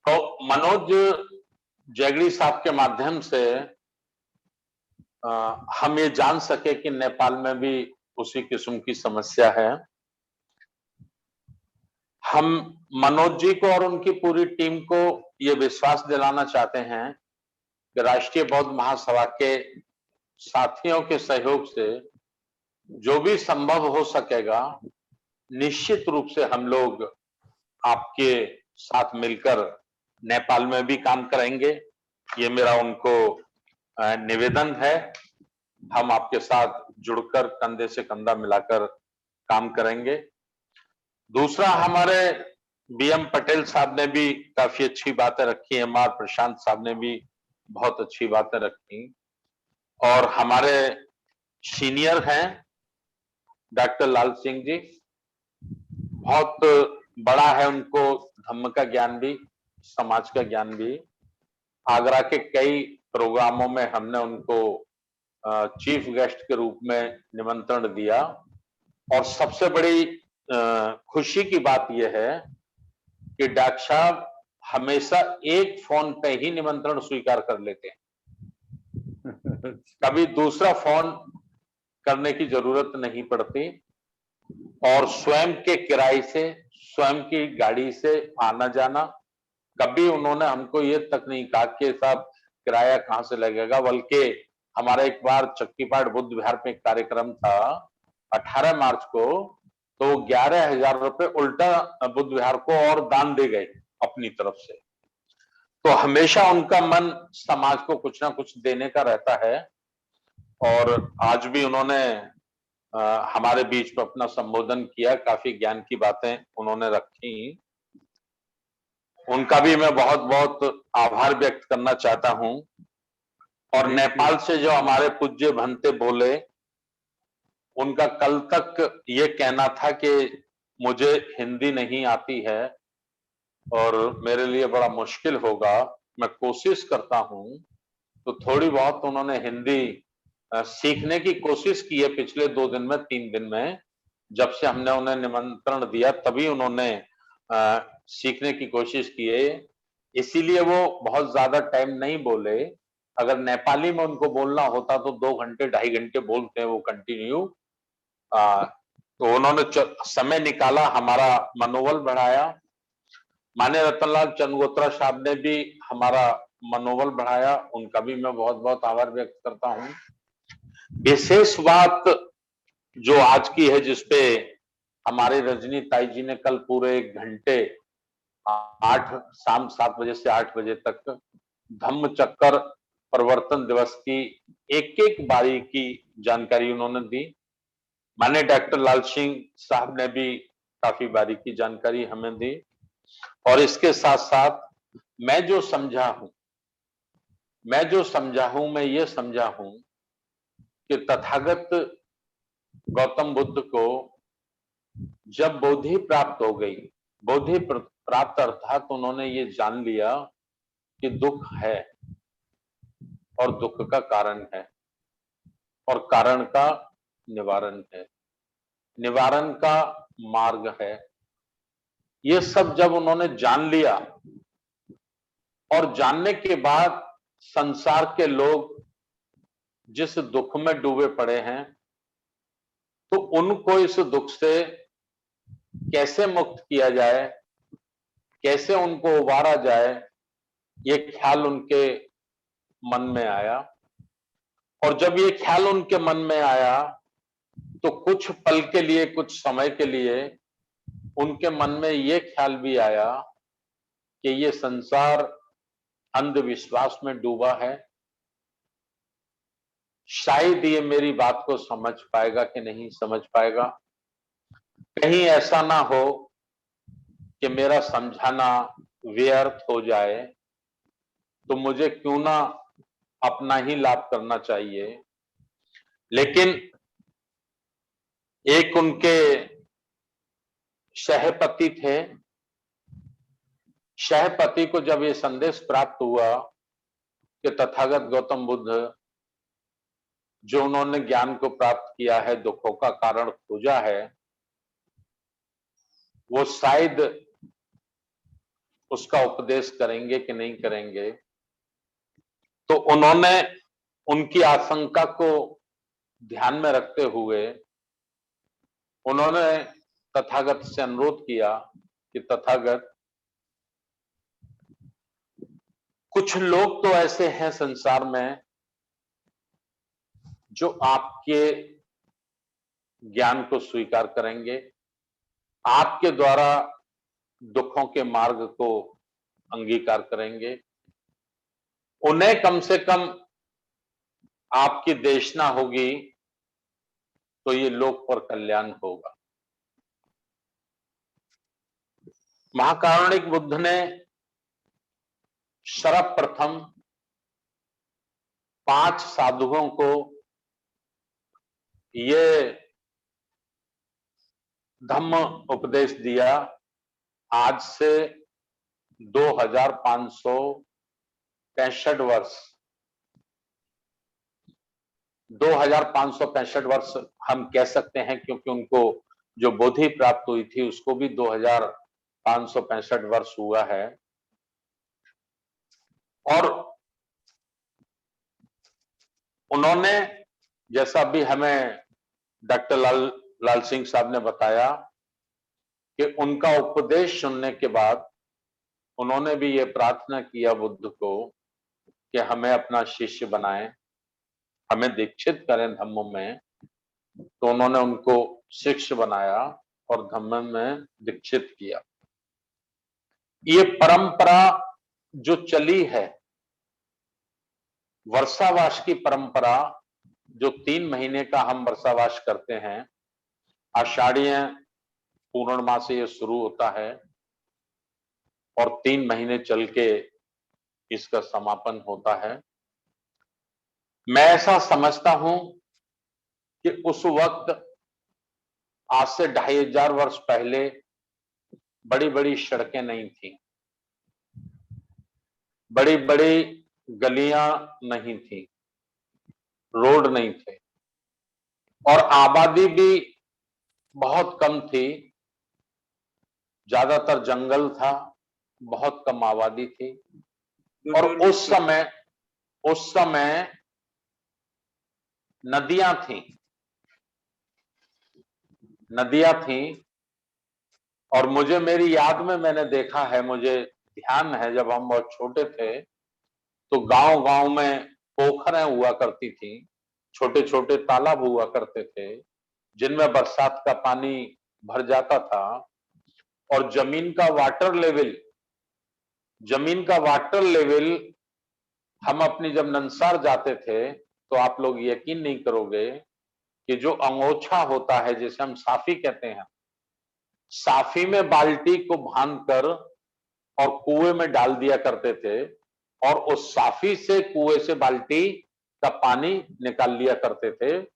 तो मनोज जैगड़ी साहब के माध्यम से हम ये जान सके कि नेपाल में भी उसी किस्म की समस्या है। हम मनोज जी को और उनकी पूरी टीम को ये विश्वास दिलाना चाहते हैं कि राष्ट्रीय बौद्ध महासभा के साथियों के सहयोग से जो भी संभव हो सकेगा, निश्चित रूप से हम लोग आपके साथ मिलकर नेपाल में भी काम करेंगे। ये मेरा उनको निवेदन है। हम आपके साथ जुड़कर कंधे से कंधा मिलाकर काम करेंगे। दूसरा, हमारे बीएम पटेल साहब ने भी काफी अच्छी बातें रखी, एमआर प्रशांत साहब ने भी बहुत अच्छी बातें रखी, और हमारे सीनियर हैं डॉक्टर लाल सिंह जी, बहुत बड़ा है उनको धम्म का ज्ञान भी, समाज का ज्ञान भी। आगरा के कई प्रोग्रामों में हमने उनको चीफ गेस्ट के रूप में निमंत्रण दिया, और सबसे बड़ी खुशी की बात यह है कि डॉक्टर साहब हमेशा एक फोन पे ही निमंत्रण स्वीकार कर लेते हैं। कभी दूसरा फोन करने की जरूरत नहीं पड़ती, और स्वयं के किराए से, स्वयं की गाड़ी से आना जाना। कभी उन्होंने हमको ये तक नहीं कहा कि साहब किराया कहां से लगेगा, बल्कि हमारा एक बार चक्कीपाट बुद्ध विहार में एक कार्यक्रम था 18 मार्च को, तो 11,000 रुपए उल्टा बुद्ध विहार को और दान दे गए अपनी तरफ से। तो हमेशा उनका मन समाज को कुछ ना कुछ देने का रहता है, और आज भी उन्होंने हमारे बीच में अपना संबोधन किया, काफी ज्ञान की बातें उन्होंने रखी। उनका भी मैं बहुत बहुत आभार व्यक्त करना चाहता हूं। और नेपाल से जो हमारे पूज्य भंते बोले, उनका कल तक ये कहना था कि मुझे हिंदी नहीं आती है और मेरे लिए बड़ा मुश्किल होगा, मैं कोशिश करता हूं। तो थोड़ी बहुत उन्होंने हिंदी सीखने की कोशिश की है पिछले 2 दिन में, 3 दिन में। जब से हमने उन्हें निमंत्रण दिया तभी उन्होंने सीखने की कोशिश की है, इसीलिए वो बहुत ज्यादा टाइम नहीं बोले। अगर नेपाली में उनको बोलना होता तो 2 घंटे 2.5 घंटे बोलते हैं वो कंटिन्यू। तो उन्होंने समय निकाला, हमारा मनोबल बढ़ाया। माननीय रतनलाल चंद्रगोत्रा साहब ने भी हमारा मनोबल बढ़ाया, उनका भी मैं बहुत बहुत आभार व्यक्त करता हूं। विशेष बात जो आज की है, जिसपे हमारे रजनी ताई जी ने कल पूरे 1 घंटे शाम 7 बजे से 8 बजे तक धम्म चक्कर परिवर्तन दिवस की एक एक बारी की जानकारी उन्होंने दी। माननीय डॉक्टर लाल सिंह साहब ने भी काफी बारीकी जानकारी हमें दी, और इसके साथ साथ मैं जो समझा हूं, मैं ये समझा हूं कि तथागत गौतम बुद्ध को जब बोधि प्राप्त हो गई, बोधि प्राप्त अर्थात उन्होंने ये जान लिया कि दुख है और दुख का कारण है, और कारण का निवारण है, निवारण का मार्ग है। ये सब जब उन्होंने जान लिया, और जानने के बाद संसार के लोग जिस दुख में डूबे पड़े हैं, तो उनको इस दुख से कैसे मुक्त किया जाए, कैसे उनको उबारा जाए, ये ख्याल उनके मन में आया। और जब ये ख्याल उनके मन में आया, तो कुछ पल के लिए, कुछ समय के लिए उनके मन में ये ख्याल भी आया कि ये संसार अंधविश्वास में डूबा है, शायद ये मेरी बात को समझ पाएगा कि नहीं समझ पाएगा। कहीं ऐसा ना हो कि मेरा समझाना व्यर्थ हो जाए, तो मुझे क्यों ना अपना ही लाभ करना चाहिए। लेकिन एक उनके सहपति थे, सहपति को जब ये संदेश प्राप्त हुआ कि तथागत गौतम बुद्ध जो उन्होंने ज्ञान को प्राप्त किया है, दुखों का कारण खोजा है, वो शायद उसका उपदेश करेंगे कि नहीं करेंगे, तो उन्होंने उनकी आशंका को ध्यान में रखते हुए उन्होंने तथागत से अनुरोध किया कि तथागत, कुछ लोग तो ऐसे हैं संसार में जो आपके ज्ञान को स्वीकार करेंगे, आपके द्वारा दुखों के मार्ग को अंगीकार करेंगे, उन्हें कम से कम आपकी देशना होगी तो ये लोक पर कल्याण होगा। महाकारुणिक बुद्ध ने सर्वप्रथम 5 साधुओं को ये धम्म उपदेश दिया। आज से 2565 वर्ष 2565 वर्ष हम कह सकते हैं, क्योंकि उनको जो बोधि प्राप्त हुई थी उसको भी 2565 वर्ष हुआ है। और उन्होंने, जैसा अभी हमें डॉक्टर लाल सिंह साहब ने बताया, कि उनका उपदेश सुनने के बाद उन्होंने भी ये प्रार्थना किया बुद्ध को कि हमें अपना शिष्य बनाएं, हमें दीक्षित करें धम्म में। तो उन्होंने उनको शिष्य बनाया और धम्म में दीक्षित किया। ये परंपरा जो चली है, वर्षावास की परंपरा, जो 3 महीने का हम वर्षावास करते हैं, आषाढ़ीय पूर्णिमा से ये शुरू होता है और 3 महीने चल के इसका समापन होता है। मैं ऐसा समझता हूं कि उस वक्त आज से 2500 वर्ष पहले बड़ी बड़ी सड़कें नहीं थी, बड़ी बड़ी गलियां नहीं थी, रोड नहीं थे, और आबादी भी बहुत कम थी। ज्यादातर जंगल था, बहुत कम आबादी थी। और उस समय नदियां थी। और मुझे मेरी याद में मैंने देखा है, मुझे ध्यान है, जब हम बहुत छोटे थे तो गांव-गांव में पोखरें हुआ करती थी, छोटे-छोटे तालाब हुआ करते थे, जिनमें बरसात का पानी भर जाता था। और जमीन का वाटर लेवल हम अपनी जब ननसार जाते थे तो आप लोग यकीन नहीं करोगे कि जो अंगोछा होता है, जिसे हम साफी कहते हैं, साफी में बाल्टी को बांधकर और कुएं में डाल दिया करते थे, और उस साफी से, कुएं से बाल्टी का पानी निकाल लिया करते थे।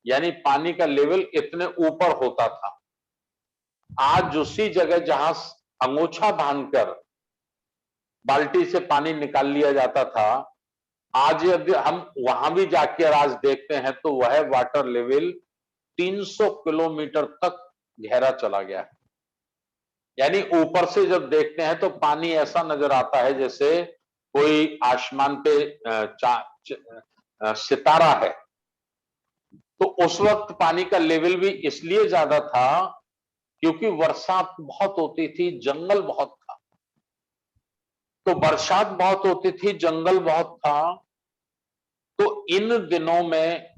यानी पानी का लेवल इतने ऊपर होता था। आज उसी जगह जहां अंगोछा बांधकर बाल्टी से पानी निकाल लिया जाता था, आज यदि हम वहां भी जाकर आज देखते हैं तो वह वाटर लेवल 300 किलोमीटर तक गहरा चला गया है। यानी ऊपर से जब देखते हैं तो पानी ऐसा नजर आता है जैसे कोई आसमान पे सितारा है। तो उस वक्त पानी का लेवल भी इसलिए ज्यादा था क्योंकि बरसात बहुत होती थी, जंगल बहुत था। तो बरसात बहुत होती थी, जंगल बहुत था, तो इन दिनों में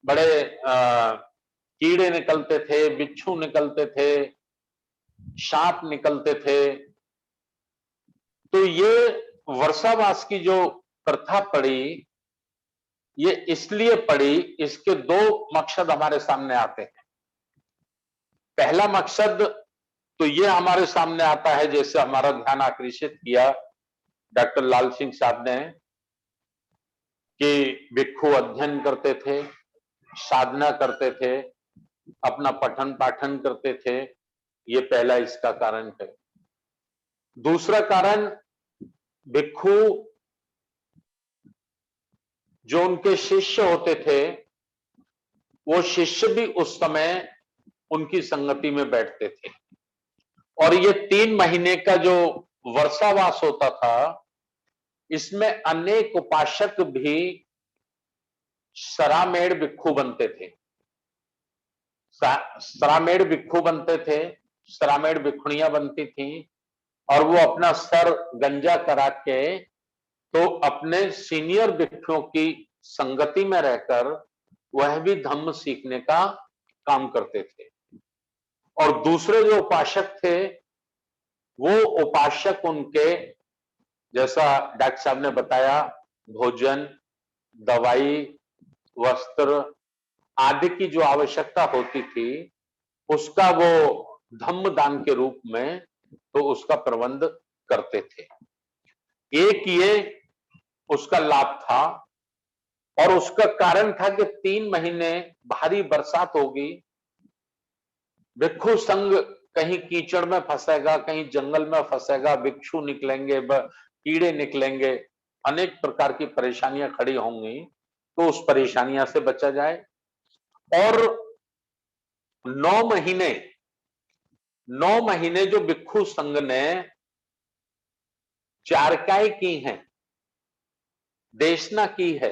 बड़े कीड़े निकलते थे, बिच्छू निकलते थे, सांप निकलते थे। तो ये वर्षावास की जो प्रथा पड़ी, ये इसलिए पड़ी, इसके 2 मकसद हमारे सामने आते हैं। पहला मकसद तो ये हमारे सामने आता है, जैसे हमारा ध्यान आकर्षित किया डॉक्टर लाल सिंह साहब ने, कि भिक्षु अध्ययन करते थे, साधना करते थे, अपना पठन पाठन करते थे। ये पहला इसका कारण है। दूसरा कारण, भिक्षु जो उनके शिष्य होते थे, वो शिष्य भी उस समय उनकी संगति में बैठते थे। और ये 3 महीने का जो वर्षावास होता था, इसमें अनेक उपासक भी सरामेड़ भिक्षु बनते थे। सरामेड़ भिक्षु बनते थे, सरामेड़ भिक्षुणियां बनती थी, और वो अपना सर गंजा करा के तो अपने सीनियर भिक्षुओं की संगति में रहकर वह भी धम्म सीखने का काम करते थे। और दूसरे जो उपासक थे, वो उपासक उनके, जैसा डॉक्टर साहब ने बताया, भोजन, दवाई, वस्त्र आदि की जो आवश्यकता होती थी, उसका वो धम्म दान के रूप में तो उसका प्रबंध करते थे। एक ये उसका लाभ था, और उसका कारण था कि 3 महीने भारी बरसात होगी, भिक्षु संघ कहीं कीचड़ में फंसेगा, कहीं जंगल में फंसेगा, भिक्षु निकलेंगे, कीड़े निकलेंगे, अनेक प्रकार की परेशानियां खड़ी होंगी, तो उस परेशानियां से बचा जाए। और 9 महीने जो भिक्षु संघ ने चारकाई की हैं, देशना की है,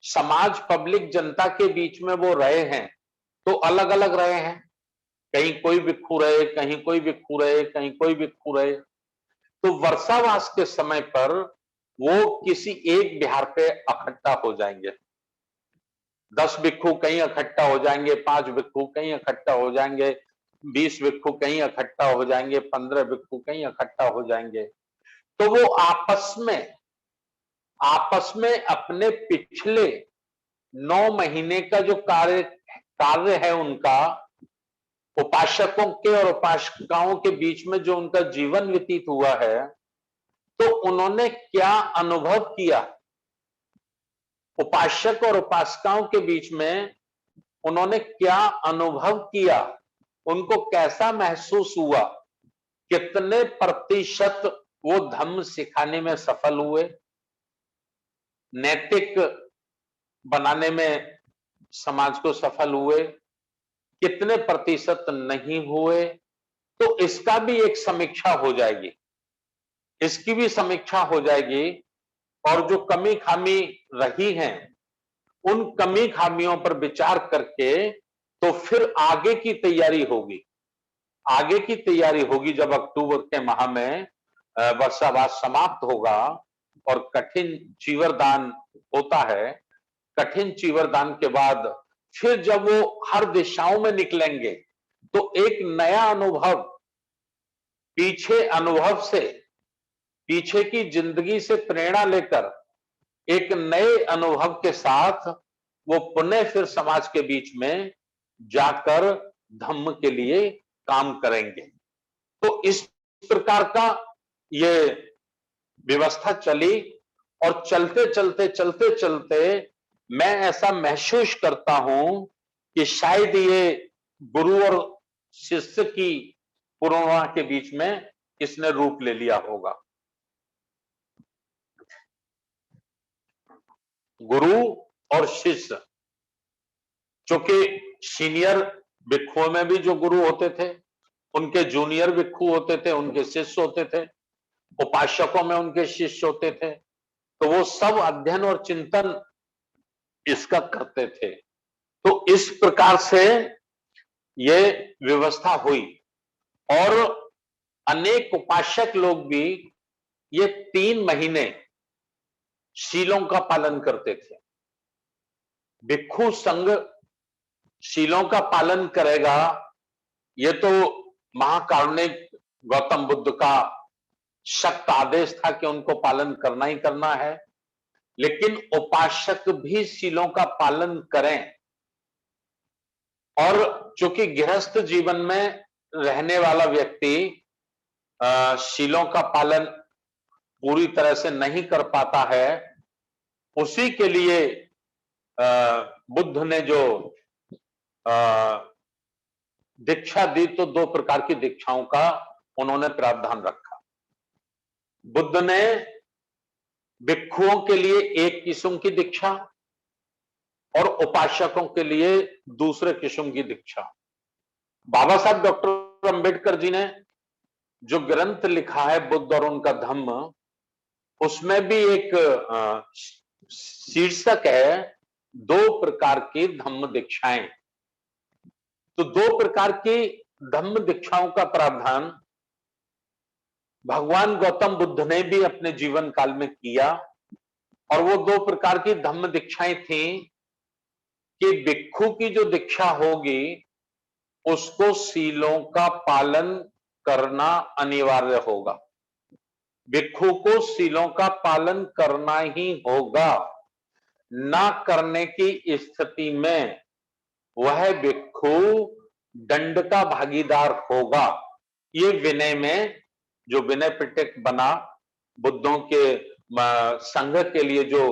समाज पब्लिक जनता के बीच में वो रहे हैं, तो अलग अलग रहे हैं, कहीं कोई भिक्षु रहे, कहीं कोई भिक्षु रहे, कहीं कोई भिक्षु रहे। तो वर्षावास के समय पर वो किसी एक विहार पे इकट्ठा हो जाएंगे, 10 भिक्षु कहीं इकट्ठा हो जाएंगे, 5 भिक्षु कहीं इकट्ठा हो जाएंगे, 20 भिक्षु कहीं इकट्ठा हो जाएंगे, 15 भिक्षु कहीं इकट्ठा हो जाएंगे। तो वो आपस में अपने पिछले 9 महीने का जो कार्य है उनका, उपासकों के और उपासिकाओं के बीच में जो उनका जीवन व्यतीत हुआ है, तो उन्होंने क्या अनुभव किया, उपासक और उपासिकाओं के बीच में उन्होंने क्या अनुभव किया, उनको कैसा महसूस हुआ, कितने प्रतिशत वो धम्म सिखाने में सफल हुए, नैतिक बनाने में समाज को सफल हुए, कितने प्रतिशत नहीं हुए, तो इसका भी एक समीक्षा हो जाएगी, इसकी भी समीक्षा हो जाएगी। और जो कमी खामी रही हैं, उन कमी खामियों पर विचार करके तो फिर आगे की तैयारी होगी। आगे की तैयारी होगी जब अक्टूबर के माह में वर्षावास समाप्त होगा और कठिन चीवरदान होता है। कठिन चीवरदान के बाद फिर जब वो हर दिशाओं में निकलेंगे, तो एक नया अनुभव, पीछे अनुभव से, पीछे की जिंदगी से प्रेरणा लेकर एक नए अनुभव के साथ वो पुनः फिर समाज के बीच में जाकर धम्म के लिए काम करेंगे। तो इस प्रकार का ये व्यवस्था चली, और चलते चलते मैं ऐसा महसूस करता हूं कि शायद ये गुरु और शिष्य की पूर्णिमा के बीच में इसने रूप ले लिया होगा। गुरु और शिष्य, चूंकि सीनियर भिक्षुओं में भी जो गुरु होते थे, उनके जूनियर भिक्षु होते थे, उनके शिष्य होते थे, उपासकों में उनके शिष्य होते थे, तो वो सब अध्ययन और चिंतन इसका करते थे। तो इस प्रकार से ये व्यवस्था हुई, और अनेक उपासक लोग भी ये 3 महीने शीलों का पालन करते थे। भिक्षु संघ शीलों का पालन करेगा, ये तो महाकारुणिक गौतम बुद्ध का सख्त आदेश था कि उनको पालन करना ही करना है, लेकिन उपासक भी शीलों का पालन करें। और चूंकि गृहस्थ जीवन में रहने वाला व्यक्ति शीलों का पालन पूरी तरह से नहीं कर पाता है, उसी के लिए बुद्ध ने जो दीक्षा दी, तो 2 प्रकार की दीक्षाओं का उन्होंने प्रावधान रखा। बुद्ध ने भिक्षुओं के लिए एक किस्म की दीक्षा और उपासकों के लिए दूसरे किस्म की दीक्षा। बाबा साहब डॉक्टर अंबेडकर जी ने जो ग्रंथ लिखा है बुद्ध और उनका धम्म, उसमें भी एक शीर्षक है, दो प्रकार की धम्म दीक्षाएं। तो दो प्रकार की धम्म दीक्षाओं का प्रावधान भगवान गौतम बुद्ध ने भी अपने जीवन काल में किया। और वो दो प्रकार की धम्म दीक्षाएं थी कि भिक्षु की जो दीक्षा होगी उसको सीलों का पालन करना अनिवार्य होगा। भिक्षु को सीलों का पालन करना ही होगा। ना करने की स्थिति में वह भिक्षु दंड का भागीदार होगा। ये विनय में जो विनय पिटक बना, बुद्धों के संघ के लिए जो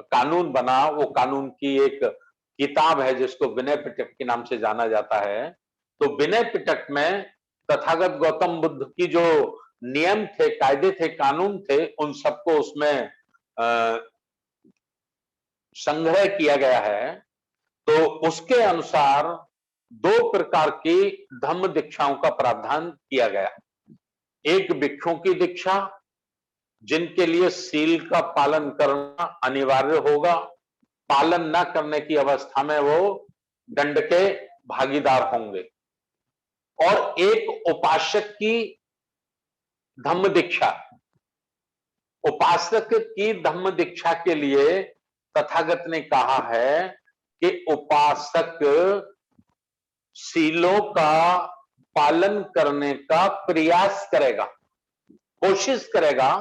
कानून बना, वो कानून की एक किताब है जिसको विनय पिटक के नाम से जाना जाता है। तो विनय पिटक में तथागत गौतम बुद्ध की जो नियम थे, कायदे थे, कानून थे, उन सबको उसमें संग्रह किया गया है। तो उसके अनुसार दो प्रकार की धम्म दीक्षाओं का प्रावधान किया गया। एक भिक्षुओं की दीक्षा, जिनके लिए सील का पालन करना अनिवार्य होगा, पालन न करने की अवस्था में वो दंड के भागीदार होंगे। और एक उपासक की धम्म दीक्षा, उपासक की धम्म दीक्षा के लिए तथागत ने कहा है कि उपासक सीलों का पालन करने का प्रयास करेगा, कोशिश करेगा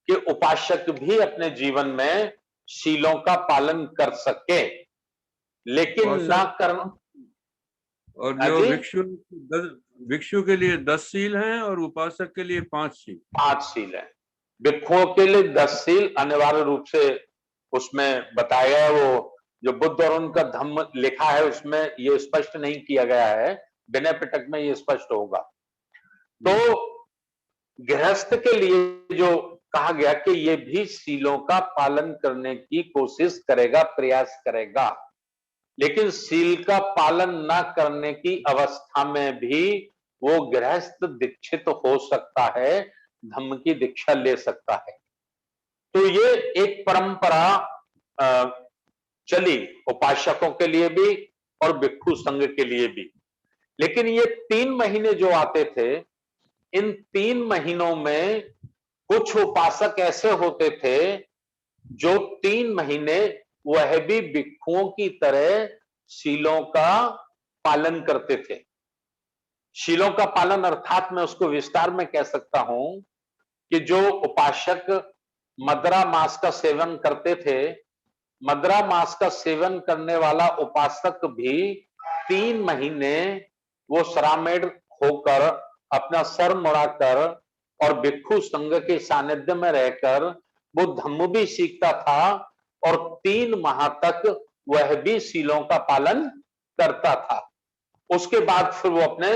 कि उपासक भी अपने जीवन में सीलों का पालन कर सके, लेकिन ना करना। और जो भिक्षु के लिए 10 सील हैं और उपासक के लिए 5 सील। 5 सील है। भिक्षुओं के लिए 10 सील अनिवार्य रूप से उसमें बताया गया। वो जो बुद्ध और उनका धम्म लिखा है उसमें ये स्पष्ट नहीं किया गया है, विनय पिटक में ये स्पष्ट होगा। तो गृहस्थ के लिए जो कहा गया कि ये भी सीलों का पालन करने की कोशिश करेगा, प्रयास करेगा, लेकिन सील का पालन ना करने की अवस्था में भी वो गृहस्थ दीक्षित हो सकता है, धम्म की दीक्षा ले सकता है। तो ये एक परंपरा चली उपासकों के लिए भी और भिक्षु संघ के लिए भी। लेकिन ये 3 महीने जो आते थे, इन 3 महीनों में कुछ उपासक ऐसे होते थे जो 3 महीने वह भी भिक्षुओं की तरह शीलों का पालन करते थे। शीलों का पालन अर्थात मैं उसको विस्तार में कह सकता हूं कि जो उपासक मदरा मांस का सेवन करते थे, मदरा मांस का सेवन करने वाला उपासक भी 3 महीने वो शरामेड़ होकर अपना सर मुड़ाकर और भिक्षु संघ के सानिध्य में रहकर वो धम्म भी सीखता था और 3 माह तक वह भी सीलों का पालन करता था। उसके बाद फिर वो अपने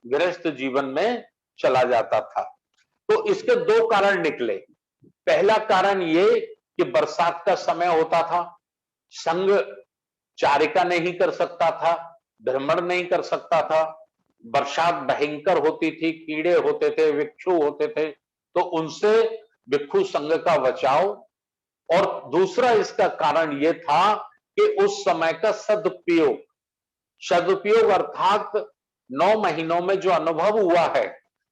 गृहस्थ जीवन में चला जाता था। तो इसके 2 कारण निकले। पहला कारण ये कि बरसात का समय होता था, संघ चारिका नहीं कर सकता था, भ्रमण नहीं कर सकता था, बरसात भयंकर होती थी, कीड़े होते थे, भिक्षु होते थे, तो उनसे भिक्षु संघ का बचाव। और दूसरा इसका कारण यह था कि उस समय का सदुपयोग, सदुपयोग अर्थात 9 महीनों में जो अनुभव हुआ है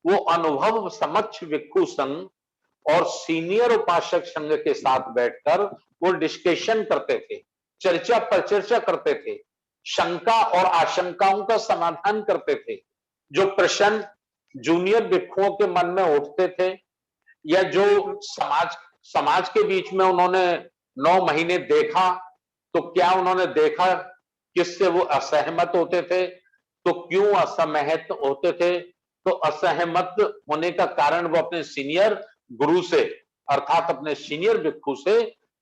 वो अनुभव समक्ष भिक्षु संघ और सीनियर उपासक संघ के साथ बैठकर वो डिस्कशन करते थे, चर्चा पर चर्चा करते थे, शंका और आशंकाओं का समाधान करते थे। जो प्रश्न जूनियर भिक्षुओं के मन में उठते थे या जो समाज के बीच में उन्होंने 9 महीने देखा, तो क्या उन्होंने देखा किससे वो असहमत होते थे, तो क्यों असहमत होते थे, तो असहमत होने का कारण वो अपने सीनियर गुरु से अर्थात अपने सीनियर भिक्षु से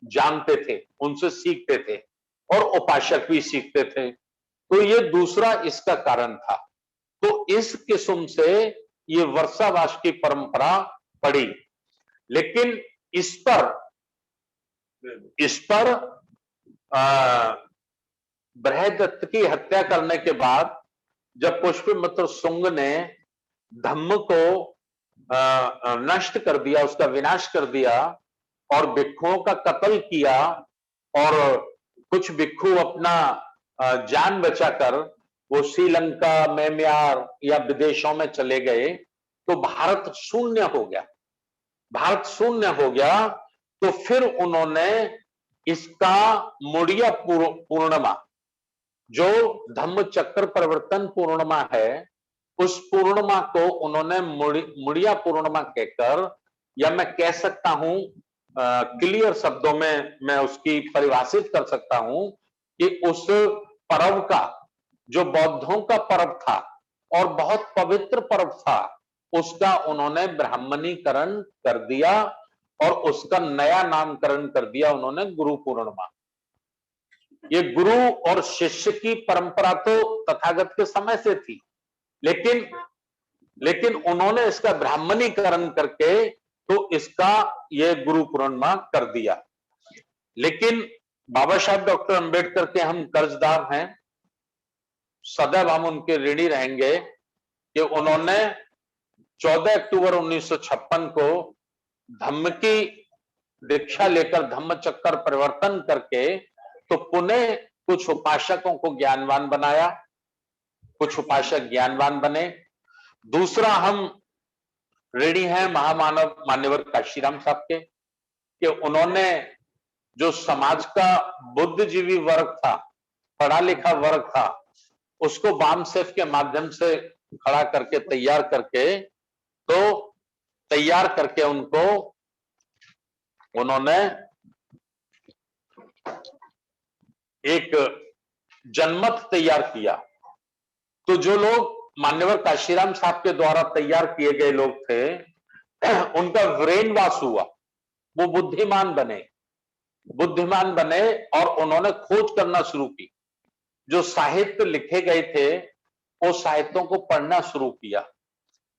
जानते थे, उनसे सीखते थे और उपासक भी सीखते थे। तो ये दूसरा इसका कारण था। तो इस किस्म से ये वर्षावास की परंपरा पड़ी। लेकिन इस पर बृहदत्त की हत्या करने के बाद जब पुष्यमित्र शुंग ने धम्म को नष्ट कर दिया, उसका विनाश कर दिया और भिक्षुओं का कत्ल किया और कुछ भिक्षु अपना जान बचाकर वो श्रीलंका, म्यांमार या विदेशों में चले गए, तो भारत शून्य हो गया। भारत शून्य हो गया तो फिर उन्होंने इसका मुड़िया पूर्णिमा, जो धम्म चक्र परिवर्तन पूर्णिमा है, उस पूर्णिमा को उन्होंने मुड़िया पूर्णिमा कहकर, या मैं कह सकता हूं क्लियर शब्दों में मैं उसकी परिभाषित कर सकता हूं कि उस पर्व का, जो बौद्धों का पर्व था और बहुत पवित्र पर्व था, उसका उन्होंने ब्राह्मणीकरण कर दिया और उसका नया नामकरण कर दिया उन्होंने गुरु पूर्णिमा। ये गुरु और शिष्य की परंपरा तो तथागत के समय से थी, लेकिन उन्होंने इसका ब्राह्मणीकरण करके तो इसका ये गुरु पूर्णिमा कर दिया। लेकिन बाबा साहब डॉक्टर अंबेडकर के हम कर्जदार हैं, सदैव हम उनके ऋणी रहेंगे कि उन्होंने 14 अक्टूबर 1956 को धम्म की दीक्षा लेकर धम्म चक्कर परिवर्तन करके तो पुनः कुछ उपासकों को ज्ञानवान बनाया, कुछ उपासक ज्ञानवान बने। दूसरा, हम ऋणी हैं महामानव मान्यवर काशीराम साहब के कि उन्होंने जो समाज का बुद्धिजीवी वर्ग था, पढ़ा लिखा वर्ग था, उसको बाम सेफ के माध्यम से खड़ा करके तैयार करके उनको उन्होंने एक जनमत तैयार किया। तो जो लोग मान्यवर काशीराम साहब के द्वारा तैयार किए गए लोग थे, उनका ब्रेन वॉश हुआ, वो बुद्धिमान बने और उन्होंने खोज करना शुरू की। जो साहित्य लिखे गए थे वो साहित्यों को पढ़ना शुरू किया।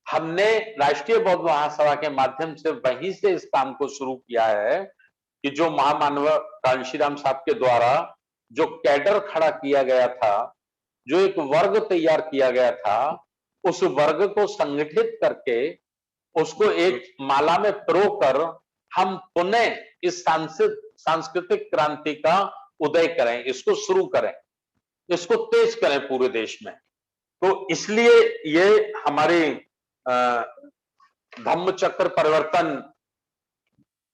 हमने राष्ट्रीय बौद्ध महासभा के माध्यम से वहीं से इस काम को शुरू किया है कि जो महामानव कांशीराम साहब के द्वारा जो कैडर खड़ा किया गया था, जो एक वर्ग तैयार किया गया था, उस वर्ग को संगठित करके उसको एक माला में पिरोकर हम पुनः इस सांस्कृतिक क्रांति का उदय करें, इसको शुरू करें, इसको तेज करें पूरे देश में। तो इसलिए ये हमारी धम्म चक्र परिवर्तन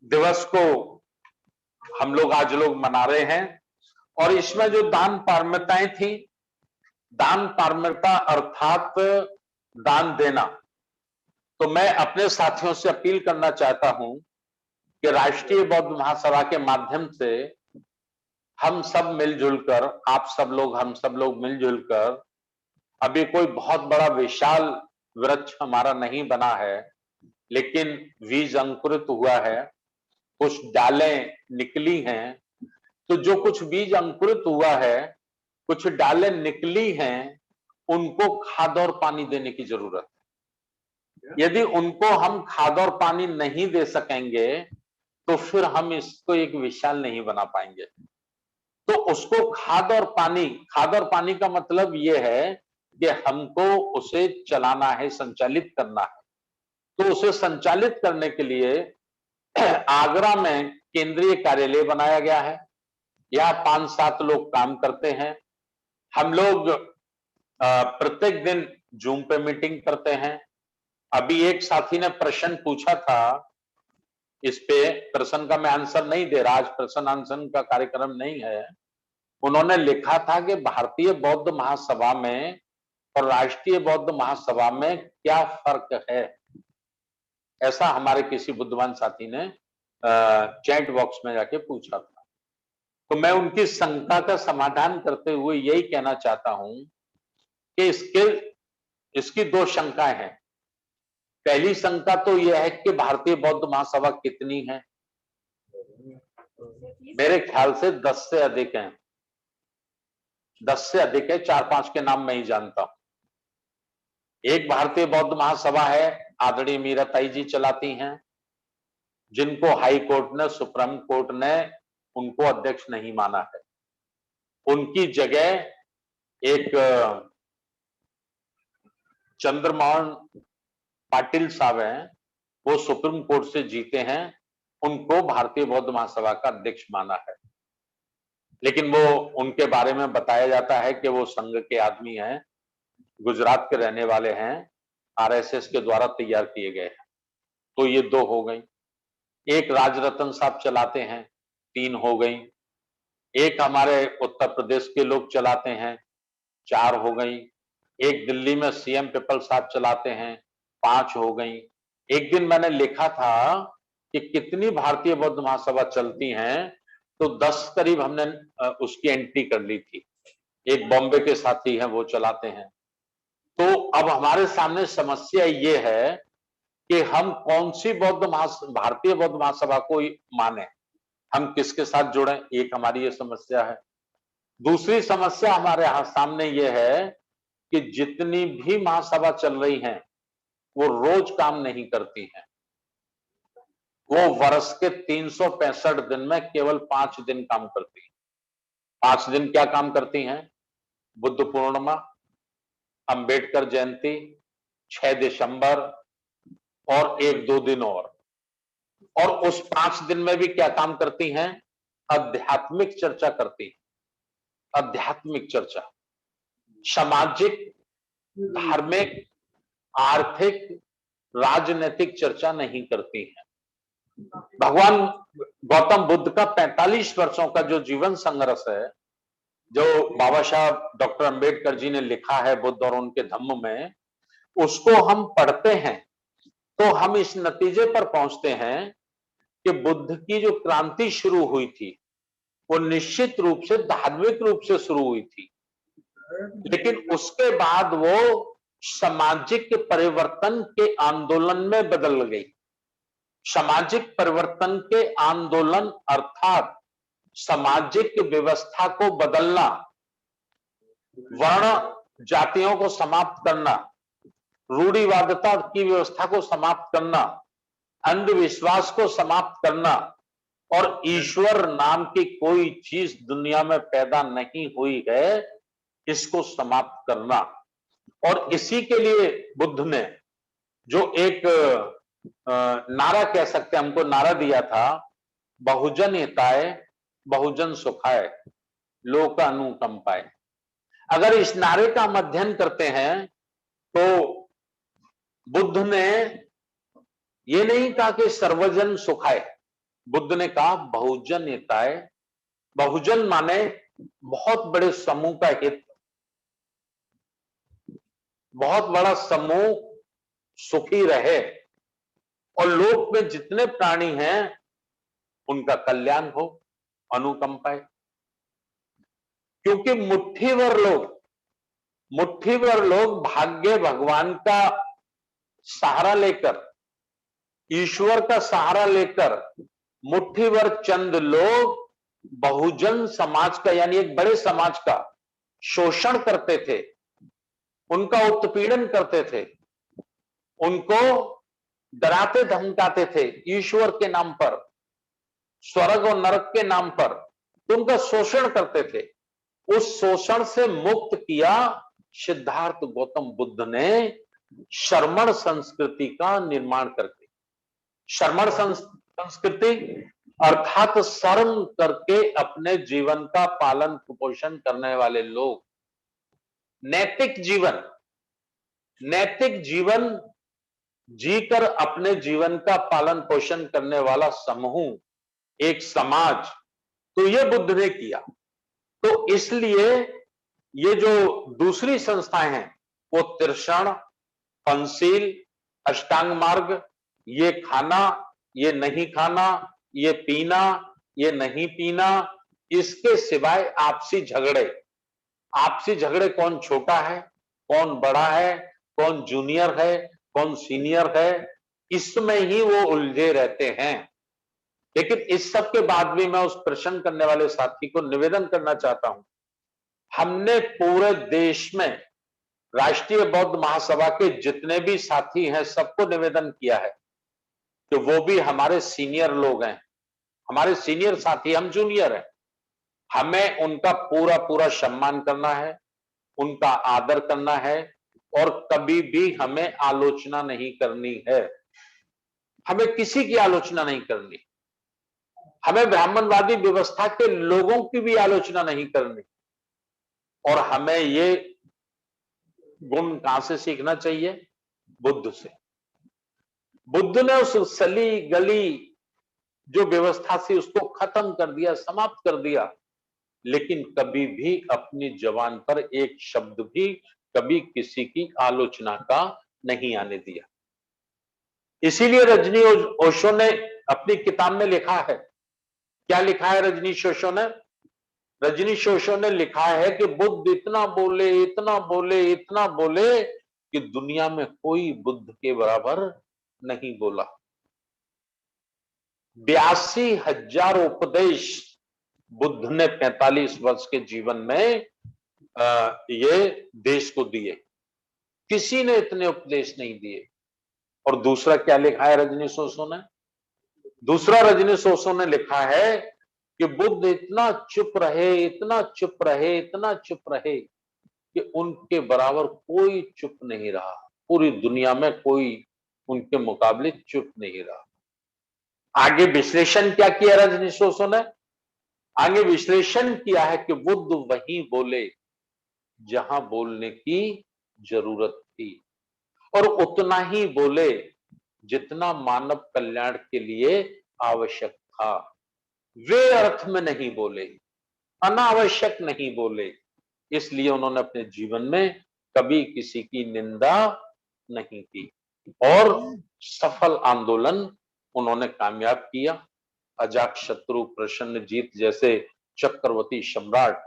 दिवस को हम लोग आज मना रहे हैं। और इसमें जो दान पारमिताएं थी, दान पारमिता अर्थात दान देना, तो मैं अपने साथियों से अपील करना चाहता हूं कि राष्ट्रीय बौद्ध महासभा के माध्यम से हम सब मिलजुल कर, आप सब लोग, हम सब लोग मिलजुल कर, अभी कोई बहुत बड़ा विशाल वृक्ष हमारा नहीं बना है, लेकिन बीज अंकुरित हुआ है, कुछ डालें निकली हैं। तो जो कुछ बीज अंकुरित हुआ है, कुछ डालें निकली हैं, उनको खाद और पानी देने की जरूरत है। यदि उनको हम खाद और पानी नहीं दे सकेंगे तो फिर हम इसको एक विशाल नहीं बना पाएंगे। तो उसको खाद और पानी का मतलब यह है कि हमको उसे चलाना है, संचालित करना है। तो उसे संचालित करने के लिए आगरा में केंद्रीय कार्यालय बनाया गया है। यहाँ 5-7 लोग काम करते हैं। हम लोग प्रत्येक दिन जूम पे मीटिंग करते हैं। अभी एक साथी ने प्रश्न पूछा था, इस पे प्रश्न का मैं आंसर नहीं दे रहा, आज प्रश्न आंसर का कार्यक्रम नहीं है। उन्होंने लिखा था कि भारतीय बौद्ध महासभा में और राष्ट्रीय बौद्ध महासभा में क्या फर्क है। ऐसा हमारे किसी बुद्धिमान साथी ने चैट बॉक्स में जाके पूछा था। तो मैं उनकी शंका का समाधान करते हुए यही कहना चाहता हूं कि इसकी 2 शंकाएं हैं। पहली शंका तो यह है कि भारतीय बौद्ध महासभा कितनी है। मेरे ख्याल से 10 से अधिक हैं, 10 से अधिक है। 4-5 के नाम मैं ही जानता हूं। एक भारतीय बौद्ध महासभा है, आदरणीय मीराताई जी चलाती हैं, जिनको हाई कोर्ट ने, सुप्रीम कोर्ट ने उनको अध्यक्ष नहीं माना है। उनकी जगह एक चंद्रमोहन पाटिल साहब हैं, वो सुप्रीम कोर्ट से जीते हैं, उनको भारतीय बौद्ध महासभा का अध्यक्ष माना है। लेकिन वो उनके बारे में बताया जाता है कि वो संघ के आदमी हैं, गुजरात के रहने वाले हैं, आरएसएस के द्वारा तैयार किए गए हैं। तो ये 2 हो गई। एक राजरतन साहब चलाते हैं, 3 हो गई। एक हमारे उत्तर प्रदेश के लोग चलाते हैं, 4 हो गई। एक दिल्ली में सीएम पिपल साहब चलाते हैं, 5 हो गई। एक दिन मैंने लिखा था कि कितनी भारतीय बौद्ध महासभा चलती हैं, तो 10 करीब हमने उसकी एंट्री कर ली थी। एक बॉम्बे के साथी हैं, वो चलाते हैं। तो अब हमारे सामने समस्या ये है कि हम कौन सी भारतीय बौद्ध महासभा को माने, हम किसके साथ जुड़े, एक हमारी ये समस्या है। दूसरी समस्या हमारे यहां सामने ये है कि जितनी भी महासभा चल रही हैं, वो रोज काम नहीं करती हैं। वो वर्ष के 365 दिन में केवल 5 दिन काम करती हैं। 5 दिन क्या काम करती हैं? बुद्ध पूर्णिमा, अंबेडकर जयंती, 6 दिसंबर और 1-2 दिन और उस 5 दिन में भी क्या काम करती हैं? आध्यात्मिक चर्चा करती हैं। आध्यात्मिक चर्चा, सामाजिक, धार्मिक, आर्थिक, राजनीतिक चर्चा नहीं करती हैं। भगवान गौतम बुद्ध का 45 वर्षों का जो जीवन संघर्ष है, जो बाबा साहब डॉक्टर अंबेडकर जी ने लिखा है बुद्ध और उनके धम्म में, उसको हम पढ़ते हैं तो हम इस नतीजे पर पहुंचते हैं कि बुद्ध की जो क्रांति शुरू हुई थी, वो निश्चित रूप से धार्मिक रूप से शुरू हुई थी, लेकिन उसके बाद वो सामाजिक परिवर्तन के आंदोलन में बदल गई। सामाजिक परिवर्तन के आंदोलन अर्थात सामाजिक व्यवस्था को बदलना, वर्ण जातियों को समाप्त करना, रूढ़िवादिता की व्यवस्था को समाप्त करना, अंधविश्वास को समाप्त करना और ईश्वर नाम की कोई चीज दुनिया में पैदा नहीं हुई है, इसको समाप्त करना। और इसी के लिए बुद्ध ने जो एक नारा कह सकते हैं, हमको नारा दिया था, बहुजन हिताय बहुजन सुखाय लोक अनुकंपाय। अगर इस नारे का हम अध्ययन करते हैं तो बुद्ध ने ये नहीं कहा कि सर्वजन सुखाय, बुद्ध ने कहा बहुजन हिताय। बहुजन माने बहुत बड़े समूह का हित, बहुत बड़ा समूह सुखी रहे और लोक में जितने प्राणी हैं उनका कल्याण हो, अनुकंपाए। क्योंकि मुट्ठी भर लोग भाग्य भगवान का सहारा लेकर, ईश्वर का सहारा लेकर, मुट्ठी भर चंद लोग बहुजन समाज का यानी एक बड़े समाज का शोषण करते थे, उनका उत्पीड़न करते थे, उनको डराते धमकाते थे ईश्वर के नाम पर, स्वर्ग और नरक के नाम पर, तो उनका शोषण करते थे। उस शोषण से मुक्त किया सिद्धार्थ गौतम बुद्ध ने श्रमण संस्कृति का निर्माण करके। श्रमण संस्कृति अर्थात श्रम करके अपने जीवन का पालन पोषण करने वाले लोग, नैतिक जीवन जीकर अपने जीवन का पालन पोषण करने वाला समूह, एक समाज, तो ये बुद्ध ने किया। तो इसलिए ये जो दूसरी संस्थाएं हैं वो त्रिशण, पंचशील, अष्टांग मार्ग, ये खाना, ये नहीं खाना, ये पीना, ये नहीं पीना, इसके सिवाय आपसी झगड़े, कौन छोटा है, कौन बड़ा है, कौन जूनियर है, कौन सीनियर है, इसमें ही वो उलझे रहते हैं। लेकिन इस सब के बाद भी मैं उस प्रश्न करने वाले साथी को निवेदन करना चाहता हूं, हमने पूरे देश में राष्ट्रीय बौद्ध महासभा के जितने भी साथी हैं सबको निवेदन किया है कि वो भी हमारे सीनियर लोग हैं, हमारे सीनियर साथी, हम जूनियर हैं, हमें उनका पूरा पूरा सम्मान करना है, उनका आदर करना है और कभी भी हमें आलोचना नहीं करनी है। हमें किसी की आलोचना नहीं करनी, हमें ब्राह्मणवादी व्यवस्था के लोगों की भी आलोचना नहीं करनी। और हमें ये गुण कहां से सीखना चाहिए? बुद्ध से। बुद्ध ने उस सली गली जो व्यवस्था थी उसको खत्म कर दिया, समाप्त कर दिया, लेकिन कभी भी अपनी जबान पर एक शब्द भी कभी किसी की आलोचना का नहीं आने दिया। इसीलिए रजनी ओशो ने अपनी किताब में लिखा है, क्या लिखा है रजनीश ओशो ने? रजनीश ओशो ने लिखा है कि बुद्ध इतना बोले, इतना बोले, इतना बोले कि दुनिया में कोई बुद्ध के बराबर नहीं बोला। 82,000 उपदेश बुद्ध ने 45 वर्ष के जीवन में ये देश को दिए। किसी ने इतने उपदेश नहीं दिए। और दूसरा क्या लिखा है रजनीश ओशो ने? दूसरा रजनीश ओशो ने लिखा है कि बुद्ध इतना चुप रहे, इतना चुप रहे, इतना चुप रहे कि उनके बराबर कोई चुप नहीं रहा। पूरी दुनिया में कोई उनके मुकाबले चुप नहीं रहा। आगे विश्लेषण क्या किया रजनीश ओशो ने? आगे विश्लेषण किया है कि बुद्ध वहीं बोले जहां बोलने की जरूरत थी, और उतना ही बोले जितना मानव कल्याण के लिए आवश्यक था। वे अर्थ में नहीं बोले, अनावश्यक नहीं बोले। इसलिए उन्होंने अपने जीवन में कभी किसी की निंदा नहीं की और सफल आंदोलन उन्होंने कामयाब किया। अजातशत्रु, प्रसन्नजीत जैसे चक्रवर्ती सम्राट,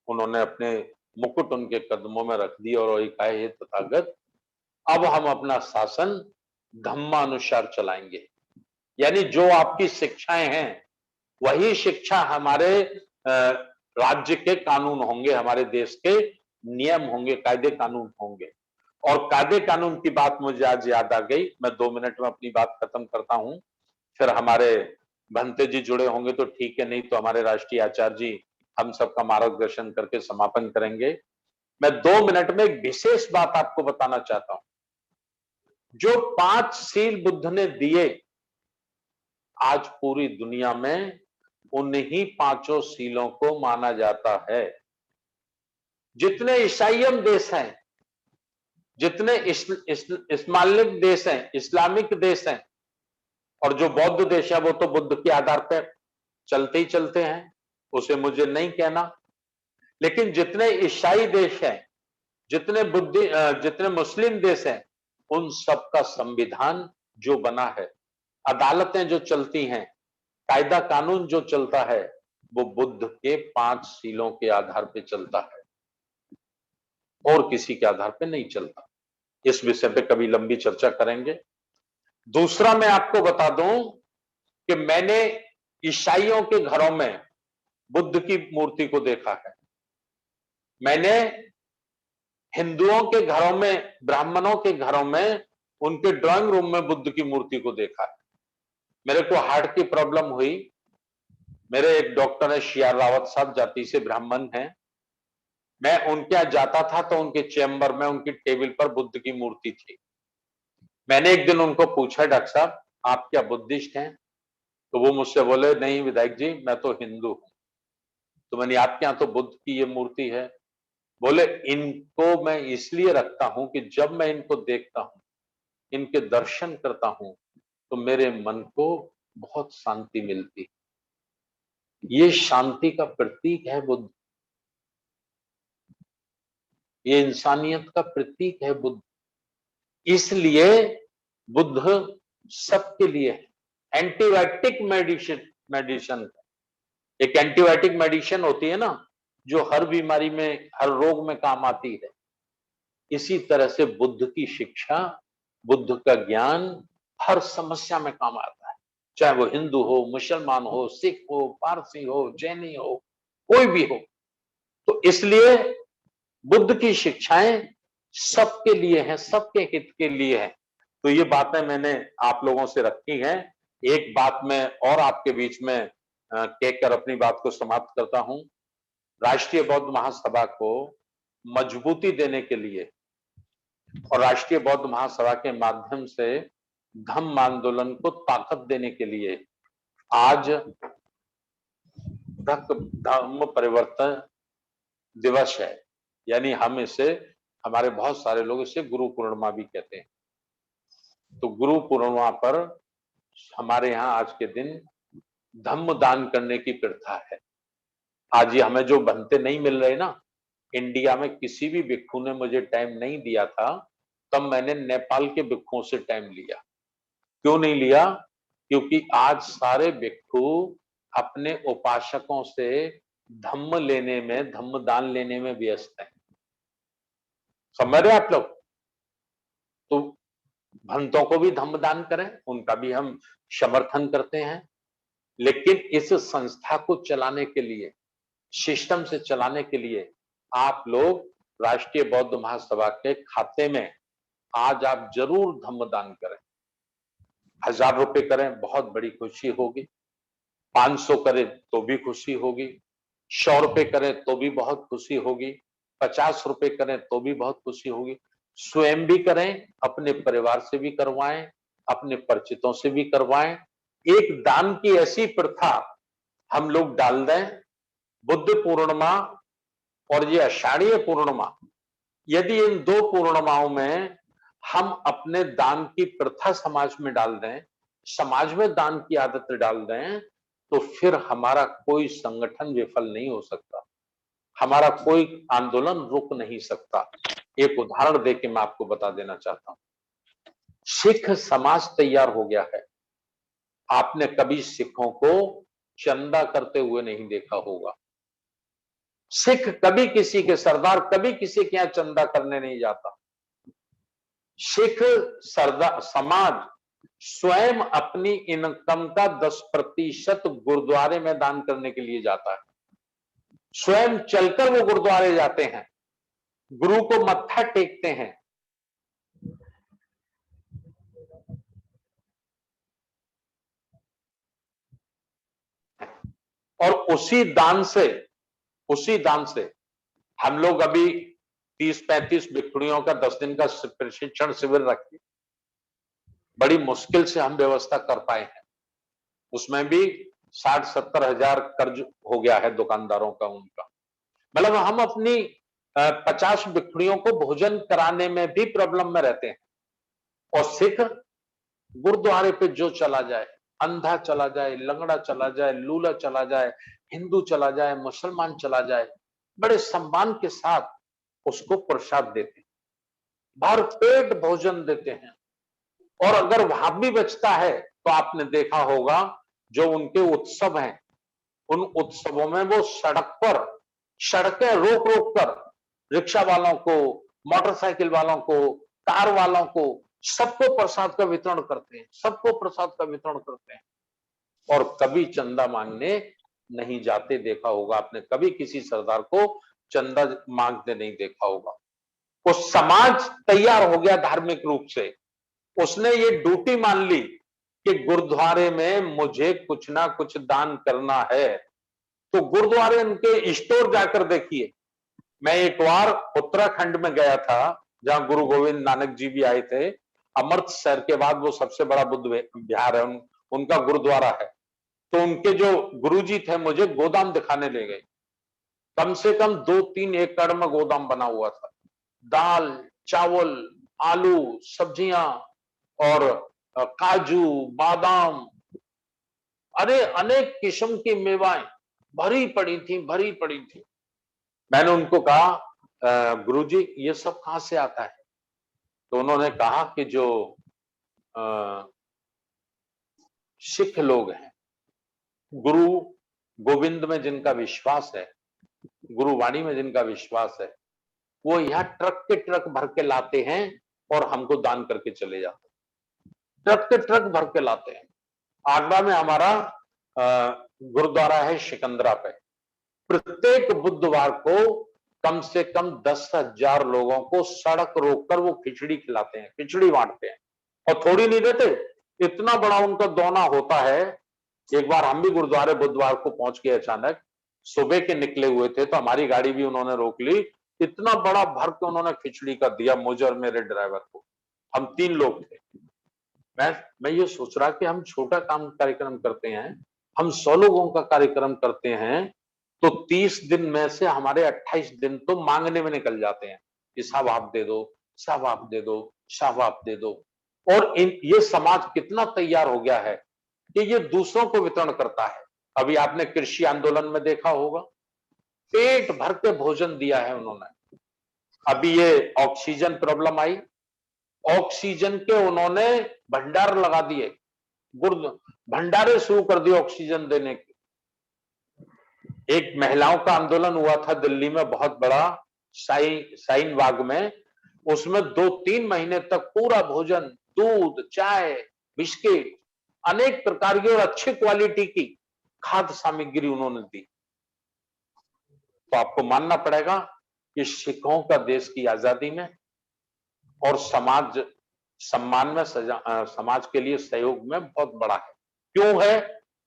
उन्होंने अपने मुकुट उनके कदमों में रख दिया और कहा, हे तथागत, अब हम अपना शासन धम्मानुसार चलाएंगे। यानी जो आपकी शिक्षाएं हैं वही शिक्षा हमारे राज्य के कानून होंगे, हमारे देश के नियम होंगे, कायदे कानून होंगे। और कायदे कानून की बात मुझे आज याद आ गई, मैं 2 मिनट में अपनी बात खत्म करता हूं, फिर हमारे भंते जी जुड़े होंगे तो ठीक है, नहीं तो हमारे राष्ट्रीय आचार्य जी हम सबका मार्गदर्शन करके समापन करेंगे। मैं 2 मिनट में एक विशेष बात आपको बताना चाहता हूं। जो 5 सील बुद्ध ने दिए, आज पूरी दुनिया में उन्हीं 5 सीलों को माना जाता है। जितने ईसाइयम देश हैं, जितने इस्लामिक देश हैं, इस्लामिक देश हैं, और जो बौद्ध देश है वो तो बुद्ध के आधार पर चलते ही चलते हैं, उसे मुझे नहीं कहना। लेकिन जितने ईसाई देश हैं, जितने मुस्लिम देश हैं, उन सबका संविधान जो बना है, अदालतें जो चलती हैं, कायदा कानून जो चलता है, वो बुद्ध के 5 सीलों के आधार पे चलता है और किसी के आधार पे नहीं चलता। इस विषय पे कभी लंबी चर्चा करेंगे। दूसरा मैं आपको बता दूं कि मैंने ईसाइयों के घरों में बुद्ध की मूर्ति को देखा है। मैंने हिंदुओं के घरों में, ब्राह्मणों के घरों में, उनके ड्राइंग रूम में बुद्ध की मूर्ति को देखा है। मेरे को हार्ट की प्रॉब्लम हुई, मेरे एक डॉक्टर है शियार रावत साहब, जाति से ब्राह्मण हैं। मैं उनके यहां जाता था तो उनके चेंबर में उनकी टेबल पर बुद्ध की मूर्ति थी। मैंने एक दिन उनको पूछा, डॉक्टर साहब आप क्या बुद्धिस्ट हैं? तो वो मुझसे बोले, नहीं विधायक जी, मैं तो हिंदू हूं। तो मैंने, आपके यहां तो बुद्ध की ये मूर्ति है? बोले, इनको मैं इसलिए रखता हूं कि जब मैं इनको देखता हूं, इनके दर्शन करता हूं, तो मेरे मन को बहुत शांति मिलती। ये शांति का प्रतीक है बुद्ध, ये इंसानियत का प्रतीक है बुद्ध। इसलिए बुद्ध सबके लिए है। एंटीबायोटिक मेडिसिन, एक एंटीबायोटिक मेडिसिन होती है ना, जो हर बीमारी में, हर रोग में काम आती है। इसी तरह से बुद्ध की शिक्षा, बुद्ध का ज्ञान हर समस्या में काम आता है, चाहे वो हिंदू हो, मुसलमान हो, सिख हो, पारसी हो, जैनी हो, कोई भी हो। तो इसलिए बुद्ध की शिक्षाएं सबके लिए हैं, सबके हित के लिए हैं। तो ये बातें मैंने आप लोगों से रखी हैं। एक बात मैं और आपके बीच में कहकर अपनी बात को समाप्त करता हूं। राष्ट्रीय बौद्ध महासभा को मजबूती देने के लिए और राष्ट्रीय बौद्ध महासभा के माध्यम से धम्म आंदोलन को ताकत देने के लिए आज धम्म परिवर्तन दिवस है। यानी हम इसे, हमारे बहुत सारे लोग इसे गुरु पूर्णिमा भी कहते हैं। तो गुरु पूर्णिमा पर हमारे यहाँ आज के दिन धम्म दान करने की प्रथा है। आज ये हमें जो बनते नहीं मिल रहे ना, इंडिया में किसी भी भिक्षु ने मुझे टाइम नहीं दिया था, तब मैंने नेपाल के भिक्षुओं से टाइम लिया। क्यों नहीं लिया? क्योंकि आज सारे भिक्षु अपने उपासकों से धम्म लेने में, धम्म दान लेने में व्यस्त हैं। समझ रहे आप लोग? तो भंतों को भी धम्म दान करें, उनका भी हम समर्थन करते हैं, लेकिन इस संस्था को चलाने के लिए, सिस्टम से चलाने के लिए आप लोग राष्ट्रीय बौद्ध महासभा के खाते में आज आप जरूर धम्म दान करें। 1000 रुपए करें, बहुत बड़ी खुशी होगी। 500 करें तो भी खुशी होगी। 100 रुपए करें तो भी बहुत खुशी होगी। 50 रुपए करें तो भी बहुत खुशी होगी। स्वयं भी करें, अपने परिवार से भी करवाएं, अपने परिचितों से भी करवाएं। एक दान की ऐसी प्रथा हम लोग डाल दें। बुद्ध पूर्णिमा और ये आषाढ़ीय पूर्णिमा, यदि इन 2 पूर्णिमाओं में हम अपने दान की प्रथा समाज में डाल दें, समाज में दान की आदत डाल दें, तो फिर हमारा कोई संगठन विफल नहीं हो सकता, हमारा कोई आंदोलन रुक नहीं सकता। एक उदाहरण देके मैं आपको बता देना चाहता हूं। सिख समाज तैयार हो गया है। आपने कभी सिखों को चंदा करते हुए नहीं देखा होगा। सिख कभी किसी के, सरदार कभी किसी के यहां चंदा करने नहीं जाता। सिख सरदार समाज स्वयं अपनी इनकम का 10% गुरुद्वारे में दान करने के लिए जाता है। स्वयं चलकर वो गुरुद्वारे जाते हैं, गुरु को मत्था टेकते हैं। और उसी दान से हम लोग अभी 30-35 भिक्षुणियों का 10 दिन का प्रशिक्षण शिविर रखे, बड़ी मुश्किल से हम व्यवस्था कर पाए हैं। उसमें भी 60-70 हजार कर्ज हो गया है दुकानदारों का, उनका। मतलब हम अपनी 50 भिक्षुणियों को भोजन कराने में भी प्रॉब्लम में रहते हैं। और सिख गुरुद्वारे पे जो चला जाए, अंधा चला जाए, लंगड़ा चला जाए, लूला चला जाए, हिंदू चला जाए, मुसलमान चला जाए, बड़े सम्मान के साथ उसको प्रसाद देते हैं, भरपेट भोजन देते हैं। और अगर वहां भी बचता है तो आपने देखा होगा, जो उनके उत्सव हैं, उन उत्सवों में वो सड़कें रोक रोक कर रिक्शा वालों को, मोटरसाइकिल वालों को, कार वालों को, सबको प्रसाद का वितरण करते हैं, सबको प्रसाद का वितरण करते हैं। और कभी चंदा मांगने नहीं जाते, देखा होगा आपने, कभी किसी सरदार को चंदा मांगते नहीं देखा होगा। वो समाज तैयार हो गया धार्मिक रूप से, उसने ये ड्यूटी मान ली कि गुरुद्वारे में मुझे कुछ ना कुछ दान करना है। तो गुरुद्वारे उनके स्टोर जाकर देखिए। मैं एक बार उत्तराखंड में गया था, जहां गुरु गोविंद नानक जी भी आए थे। अमृतसर के बाद वो सबसे बड़ा बुद्ध विहार है, उनका गुरुद्वारा है। तो उनके जो गुरुजी थे, मुझे गोदाम दिखाने ले गए। कम से कम 2-3 एकड़ में गोदाम बना हुआ था। दाल, चावल, आलू, सब्जियां और काजू, बादाम, अरे अनेक किस्म की मेवाएं भरी पड़ी थी। मैंने उनको कहा, गुरुजी ये सब कहां से आता है? तो उन्होंने कहा कि जो सिख लोग हैं, गुरु गोविंद में जिनका विश्वास है, गुरुवाणी में जिनका विश्वास है, वो यहाँ ट्रक के ट्रक भर के लाते हैं और हमको दान करके चले जाते हैं। ट्रक के ट्रक भर के लाते हैं। आगरा में हमारा गुरुद्वारा है सिकंदरा पे। प्रत्येक बुधवार को कम से कम 10,000 लोगों को सड़क रोककर वो खिचड़ी खिलाते हैं, खिचड़ी बांटते हैं। और थोड़ी नहीं देते, इतना बड़ा उनका दोना होता है। एक बार हम भी गुरुद्वारे बुधवार को पहुंच गए, अचानक सुबह के निकले हुए थे, तो हमारी गाड़ी भी उन्होंने रोक ली। इतना बड़ा भर के उन्होंने खिचड़ी का दिया मुझे और मेरे ड्राइवर को। हम 3 लोग थे। मैं ये सोच रहा कि हम छोटा कार्यक्रम करते हैं, हम 100 लोगों का कार्यक्रम करते हैं, तो 30 दिन में से हमारे 28 दिन तो मांगने में निकल जाते हैं कि साहब आप दे दो, साहब आप दे दो, साहब आप दे दो। और ये समाज कितना तैयार हो गया है कि ये दूसरों को वितरण करता है। अभी आपने कृषि आंदोलन में देखा होगा, पेट भर के भोजन दिया है उन्होंने। अभी ये ऑक्सीजन प्रॉब्लम आई, ऑक्सीजन के उन्होंने भंडार लगा दिए, भंडारे शुरू कर दिए ऑक्सीजन देने के। एक महिलाओं का आंदोलन हुआ था दिल्ली में बहुत बड़ा, शाहीन बाग में, उसमें 2-3 महीने तक पूरा भोजन, दूध, चाय, बिस्किट, अनेक प्रकार की और अच्छी क्वालिटी की खाद्य सामग्री उन्होंने दी। तो आपको मानना पड़ेगा कि सिखों का देश की आजादी में और समाज सम्मान में, समाज के लिए सहयोग में बहुत बड़ा है। क्यों है?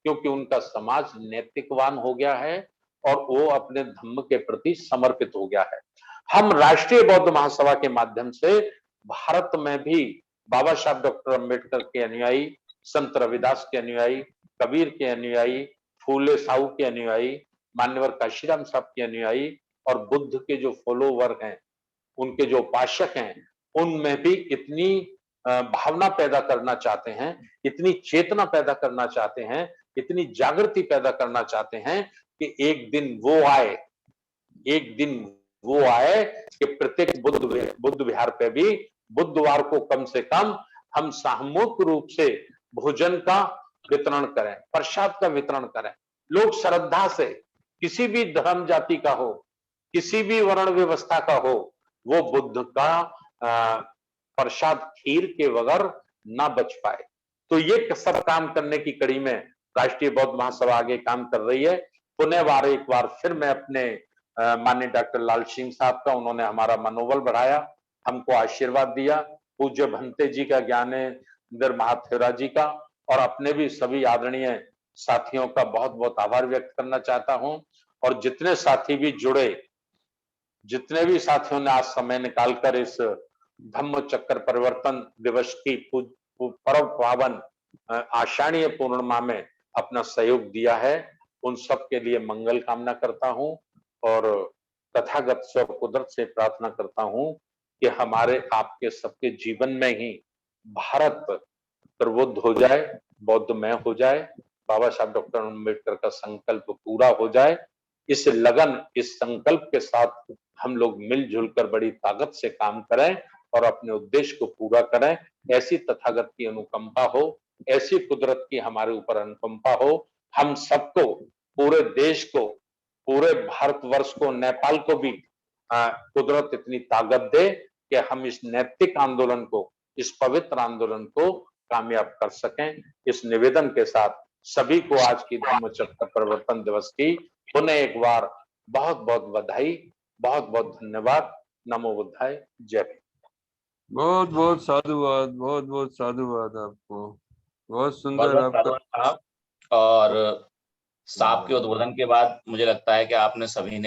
क्योंकि उनका समाज नैतिकवान हो गया है और वो अपने धर्म के प्रति समर्पित हो गया है। हम राष्ट्रीय बौद्ध महासभा के माध्यम से भारत में भी बाबा साहब डॉक्टर अंबेडकर के अनुयायी, संत रविदास के अनुयायी, कबीर के अनुयायी, फूले साहू के अनुयायी, मान्यवर काशीराम साहब के अनुयायी और बुद्ध के जो फॉलोवर हैं, उनके जो उपासक हैं, उनमें भी इतनी भावना पैदा करना चाहते हैं, इतनी चेतना पैदा करना चाहते हैं, इतनी जागृति पैदा करना चाहते हैं कि एक दिन वो आए कि प्रत्येक बुद्ध विहार पे भी बुधवार को कम से कम हम सामूहिक रूप से भोजन का वितरण करें, प्रसाद का वितरण करें। लोग श्रद्धा से, किसी भी धर्म जाति का हो, किसी भी वर्ण व्यवस्था का हो, वो बुद्ध का प्रसाद खीर के बगैर ना बच पाए। तो ये सब काम करने की कड़ी में राष्ट्रीय बौद्ध महासभा आगे काम कर रही है। पुनः एक बार फिर मैं अपने माननीय डॉक्टर लाल सिंह साहब का, उन्होंने हमारा मनोबल बढ़ाया, हमको आशीर्वाद दिया, पूज्य भंते जी का, ज्ञानेंद्र महाथेरा जी का और अपने भी सभी आदरणीय साथियों का बहुत बहुत आभार व्यक्त करना चाहता हूं। और जितने साथी भी जुड़े, जितने भी साथियों ने आज समय निकालकर इस धम्म चक्र परिवर्तन दिवस की परम पावन आषाढ़ीय पूर्णिमा में अपना सहयोग दिया है, उन सब के लिए मंगल कामना करता हूं और तथागत से और कुदरत से प्रार्थना करता हूं कि हमारे आपके सबके जीवन में ही भारत प्रबुद्ध हो जाए, बौद्धमय हो जाए, बाबा साहब डॉक्टर अम्बेडकर का संकल्प पूरा हो जाए। इस लगन, इस संकल्प के साथ हम लोग मिलजुल कर बड़ी ताकत से काम करें और अपने उद्देश्य को पूरा करें। ऐसी तथागत की अनुकंपा हो, ऐसी कुदरत की हमारे ऊपर अनुकंपा हो, हम सबको, पूरे देश को, पूरे भारतवर्ष को, नेपाल को भी कुदरत इतनी ताकत दे कि हम इस नैतिक आंदोलन को, इस पवित्र आंदोलन को कामयाब कर सकें। इस निवेदन के साथ सभी को आज की धम्म चक्र परिवर्तन दिवस की पुनः एक बार बहुत बहुत बधाई, बहुत बहुत धन्यवाद। नमो बुद्धाय, जय भीम। बहुत बहुत साधुवाद, बहुत बहुत साधुवाद आपको। बहुत सुंदर आपका। और साहब के उद्बोधन के बाद मुझे लगता है कि आपने सभी ने